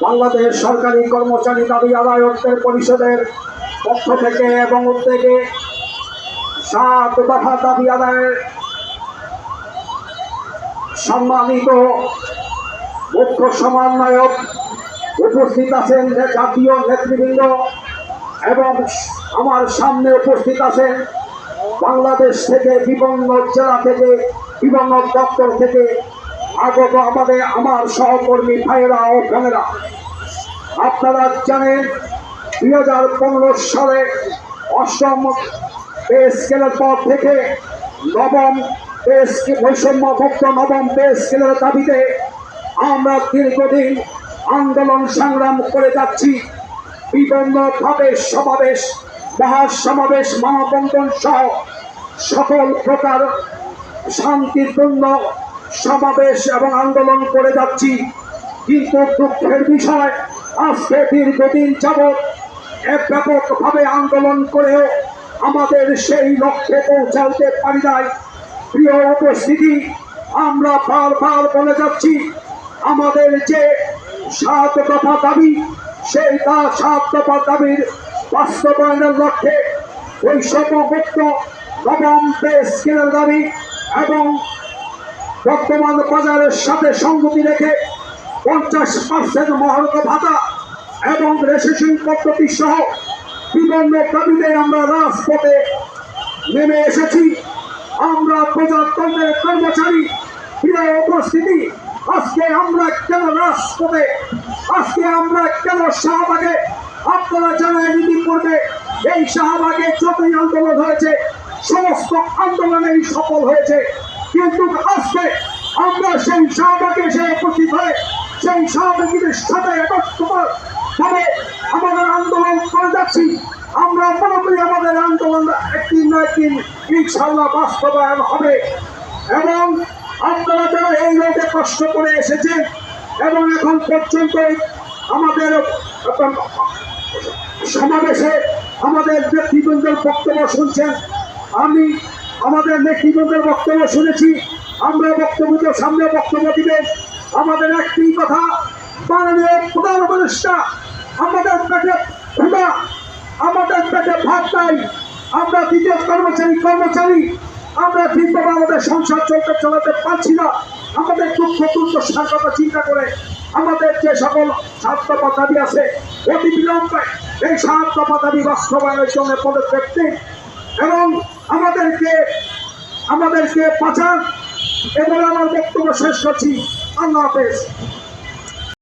বাংলাদেশ সরকারি কর্মচারী দাবি আদায়কদের পরিষদের পক্ষ থেকে এবং উদ্যোগে 7 দফা দাবি আদায়ের সম্মানিত মুখ্য সমন্বয়ক উপস্থিত আছেন জাতীয় নেতৃবৃন্দ এবং আমার সামনে উপস্থিত আছেন বাংলাদেশ থেকে বিভিন্ন জেলা থেকে বিভিন্ন দপ্তর থেকে আগত আমার সহকর্মী ভাইয়েরা ও বোনেরা। আপনারা জানেন 2015 সালে 8ম পে স্কেলের পর থেকে নবম বৈষম্যমুক্ত নবম পে স্কেলের দাবিতে আমরা দীর্ঘদিন আন্দোলন সংগ্রাম করে যাচ্ছি। বিভিন্নভাবে সমাবেশ, মহাসমাবেশ, মানববন্ধন সহ সকল প্রকার শান্তিপূর্ণ সমাবেশ এবং আন্দোলন করে যাচ্ছি। কিন্তু দুঃখের বিষয়, আজকে দীর্ঘদিন যাবৎ ব্যাপকভাবে আন্দোলন করেও আমাদের সেই লক্ষ্যে পৌঁছাতে পারি নাই। প্রিয় উপস্থিতি, আমরা বারবার বলে যাচ্ছি আমাদের যে 7 দফা দাবি, সেই 7 দফা দাবির বাস্তবায়নের লক্ষ্যে বৈষম্যমুক্ত নবম পে স্কেলের দাবি এবং বর্তমান বাজারের সাথে সংগতি রেখে 50% মহার্ঘ ভাতা এবং রেশন পদ্ধতি সহ বিভিন্ন দাবিতে আমরা রাজপথে নেমে এসেছি। আমরা প্রজাতন্ত্রের কর্মচারী। প্রিয় উপস্থিতি, আজকে আমরা কেন রাজপথে, আজকে আমরা কেন শাহবাগে? আপনারা জানেন ইতিপূর্বে এই শাহবাগে যতই আন্দোলন হয়েছে সমস্ত আন্দোলনেই সফল হয়েছে, কিন্তু আজকে আমরা সেই শাহবাগে এসে উপস্থিত হয়ে সেই শাহবাগীদের সাথে একত্রভাবে আমাদের আন্দোলন করে যাচ্ছি। আমরা মনে করি আমাদের আন্দোলন একদিন না একদিন ইনশাআল্লাহ বাস্তবায়ন হবে। এবং আপনারা যারা এই রোগে কষ্ট করে এসেছেন এবং এখন পর্যন্ত আমাদের সমাবেশে আমাদের নেতৃবৃন্দের বক্তব্য শুনছেন, আমি আমাদের নেতৃবৃন্দের বক্তব্য শুনেছি। আমরা বক্তব্যের সামনে বক্তব্য দিবেন। আমাদের একটি কথা, মাননীয় প্রধান উপদেষ্টা, আমাদের পেটে ক্ষুধা, আমাদের পেটে ভাত নাই, আমরা দ্বিতীয় কর্মচারী, আমরা ঠিকভাবে আমাদের সংসার চালাতে পারছি না। আমাদের দুঃখ দুর্দশার কথা চিন্তা করে আমাদের যে সকল 7 দফা দাবি আছে অতি বিলম্বে এই 7 দফা দাবি বাস্তবায়নের জন্য পদক্ষেপ নিন এবং আমাদেরকে বাঁচান। এবার আমার বক্তব্য শেষ করছি। আল্লাহ হাফেজ।